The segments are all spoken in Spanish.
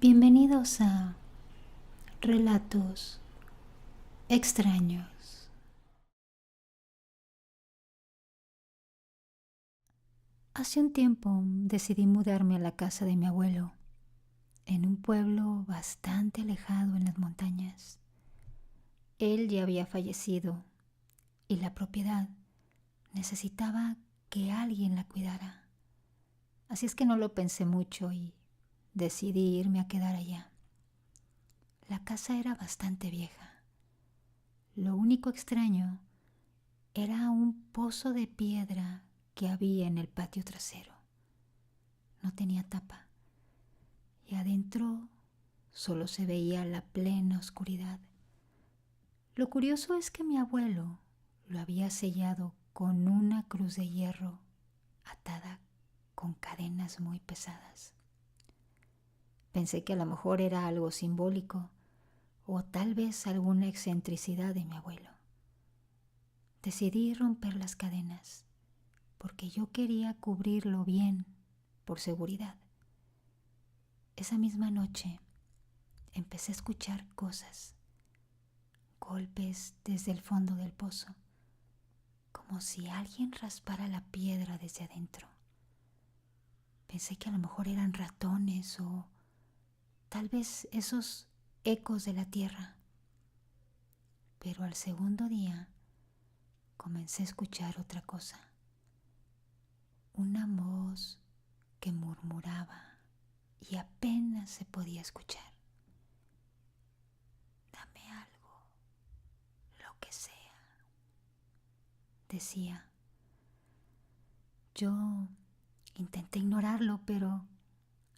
Bienvenidos a Relatos Extraños. Hace un tiempo decidí mudarme a la casa de mi abuelo, en un pueblo bastante alejado en las montañas. Él ya había fallecido y la propiedad necesitaba que alguien la cuidara. Así es que no lo pensé mucho y decidí irme a quedar allá. La casa era bastante vieja. Lo único extraño era un pozo de piedra que había en el patio trasero. No tenía tapa y adentro solo se veía la plena oscuridad. Lo curioso es que mi abuelo lo había sellado con una cruz de hierro atada con cadenas muy pesadas. Pensé que a lo mejor era algo simbólico o tal vez alguna excentricidad de mi abuelo. Decidí romper las cadenas porque yo quería cubrirlo bien por seguridad. Esa misma noche empecé a escuchar cosas, golpes desde el fondo del pozo, como si alguien raspara la piedra desde adentro. Pensé que a lo mejor eran ratones o tal vez esos ecos de la tierra. Pero al segundo día comencé a escuchar otra cosa, una voz que murmuraba y apenas se podía escuchar. Dame algo, lo que sea, decía. Yo intenté ignorarlo, pero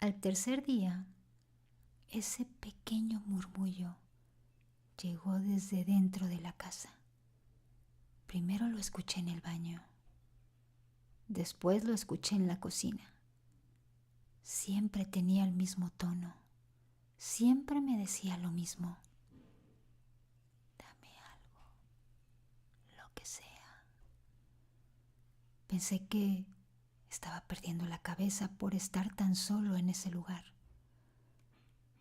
al tercer día, ese pequeño murmullo llegó desde dentro de la casa. Primero lo escuché en el baño, después lo escuché en la cocina. Siempre tenía el mismo tono, siempre me decía lo mismo. Dame algo, lo que sea. Pensé que estaba perdiendo la cabeza por estar tan solo en ese lugar.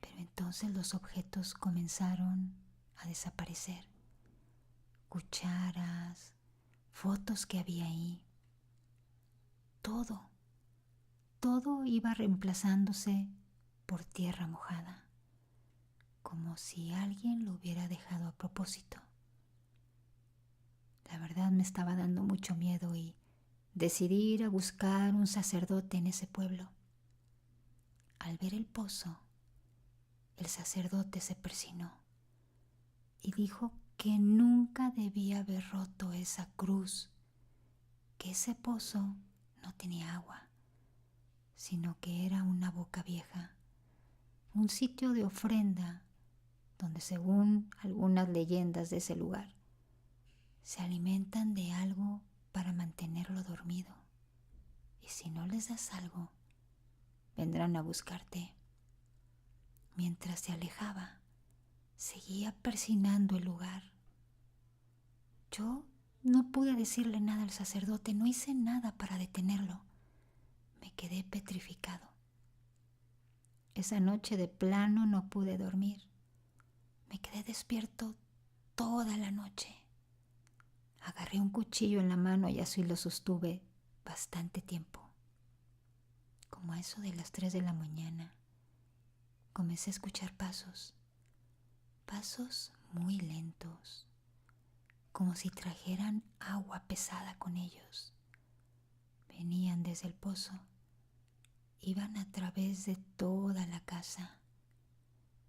Pero entonces los objetos comenzaron a desaparecer. Cucharas, fotos que había ahí. Todo iba reemplazándose por tierra mojada, como si alguien lo hubiera dejado a propósito. La verdad me estaba dando mucho miedo y decidí ir a buscar un sacerdote en ese pueblo. Al ver el pozo, el sacerdote se persinó y dijo que nunca debía haber roto esa cruz, que ese pozo no tenía agua, sino que era una boca vieja, un sitio de ofrenda donde, según algunas leyendas de ese lugar, se alimentan de algo para mantenerlo dormido. Y si no les das algo, vendrán a buscarte. Mientras se alejaba, seguía persinando el lugar. Yo no pude decirle nada al sacerdote, no hice nada para detenerlo. Me quedé petrificado. Esa noche de plano no pude dormir. Me quedé despierto toda la noche. Agarré un cuchillo en la mano y así lo sostuve bastante tiempo. Como a eso de las 3 de la mañana, comencé a escuchar pasos muy lentos, como si trajeran agua pesada con ellos. Venían desde el pozo, iban a través de toda la casa.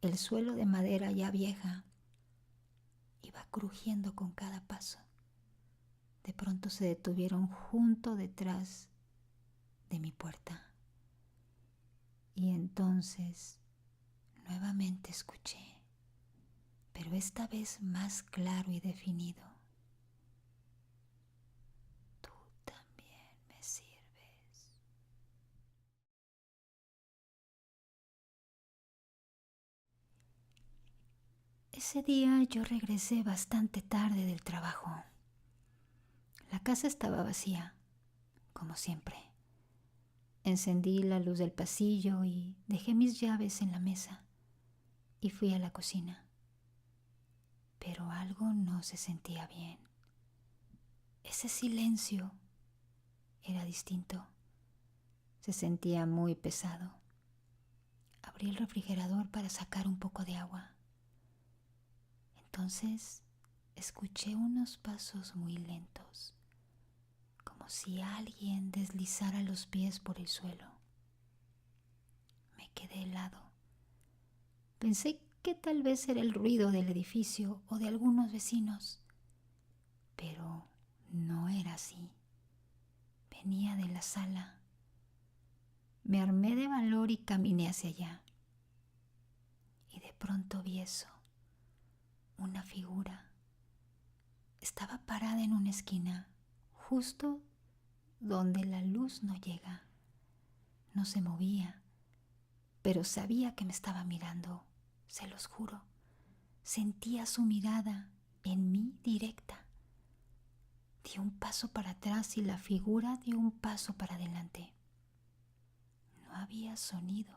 El suelo de madera ya vieja iba crujiendo con cada paso. De pronto se detuvieron junto detrás de mi puerta. Y entonces nuevamente escuché, pero esta vez más claro y definido. Tú también me sirves. Ese día yo regresé bastante tarde del trabajo. La casa estaba vacía, como siempre. Encendí la luz del pasillo y dejé mis llaves en la mesa. y fui a la cocina. Pero algo no se sentía bien. Ese silencio era distinto. Se sentía muy pesado. Abrí el refrigerador para sacar un poco de agua. Entonces escuché unos pasos muy lentos, como si alguien deslizara los pies por el suelo. Me quedé helado. Pensé que tal vez era el ruido del edificio o de algunos vecinos, pero no era así. Venía de la sala. Me armé de valor y caminé hacia allá. Y de pronto vi eso, una figura. Estaba parada en una esquina, justo donde la luz no llega. No se movía, pero sabía que me estaba mirando, se los juro. Sentía su mirada en mí directa. Di un paso para atrás y la figura dio un paso para adelante. No había sonido,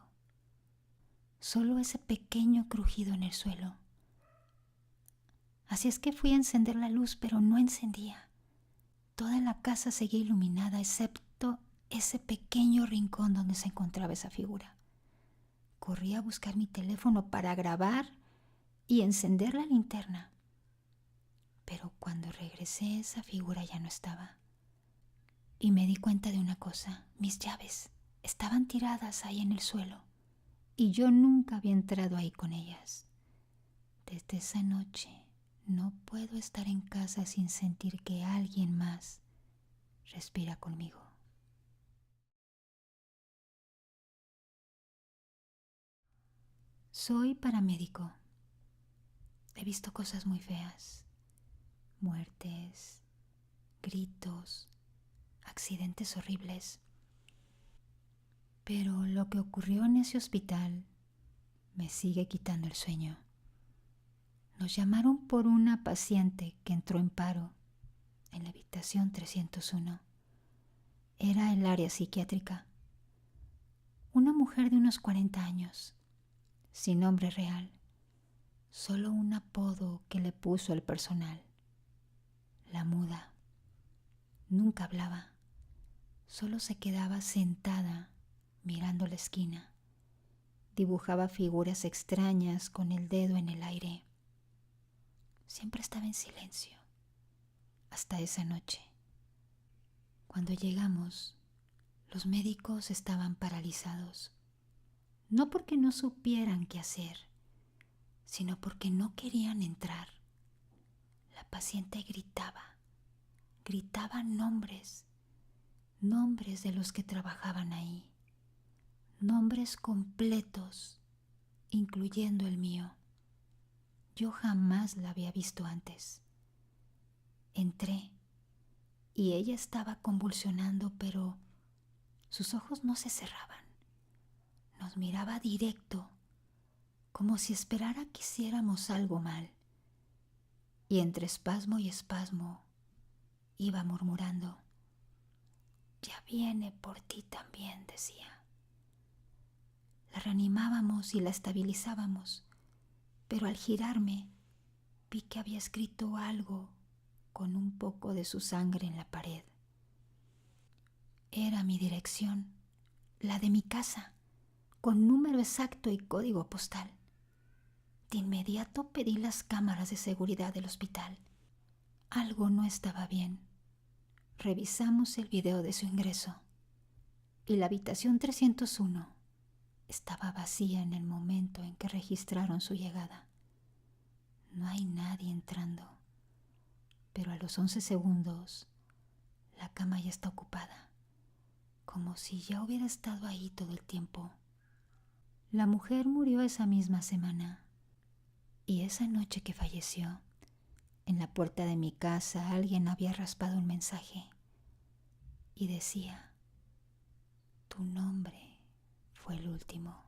solo ese pequeño crujido en el suelo. Así es que fui a encender la luz, pero no encendía. Toda la casa seguía iluminada, excepto ese pequeño rincón donde se encontraba esa figura. Corrí a buscar mi teléfono para grabar y encender la linterna. Pero cuando regresé, esa figura ya no estaba. Y me di cuenta de una cosa: mis llaves estaban tiradas ahí en el suelo, y yo nunca había entrado ahí con ellas. Desde esa noche no puedo estar en casa sin sentir que alguien más respira conmigo. Soy paramédico. He visto cosas muy feas: muertes, gritos, accidentes horribles. Pero lo que ocurrió en ese hospital me sigue quitando el sueño. Nos llamaron por una paciente que entró en paro en la habitación 301. Era el área psiquiátrica. Una mujer de unos 40 años, sin nombre real, solo un apodo que le puso el personal: la muda. Nunca hablaba, solo se quedaba sentada mirando la esquina. Dibujaba figuras extrañas con el dedo en el aire. Siempre estaba en silencio, hasta esa noche. Cuando llegamos, los médicos estaban paralizados, no porque no supieran qué hacer, sino porque no querían entrar. La paciente gritaba nombres de los que trabajaban ahí, nombres completos, incluyendo el mío. Yo jamás la había visto antes. Entré y ella estaba convulsionando, pero sus ojos no se cerraban. Nos miraba directo, como si esperara que hiciéramos algo mal. Y entre espasmo y espasmo iba murmurando: ya viene por ti también, decía. La reanimábamos y la estabilizábamos, pero al girarme vi que había escrito algo con un poco de su sangre en la pared. Era mi dirección, la de mi casa, con número exacto y código postal. De inmediato pedí las cámaras de seguridad del hospital. Algo no estaba bien. Revisamos el video de su ingreso y la habitación 301 estaba vacía en el momento en que registraron su llegada. No hay nadie entrando, pero a los 11 segundos la cama ya está ocupada, como si ya hubiera estado ahí todo el tiempo. La mujer murió esa misma semana, y esa noche que falleció, en la puerta de mi casa alguien había raspado un mensaje y decía: tu nombre fue el último.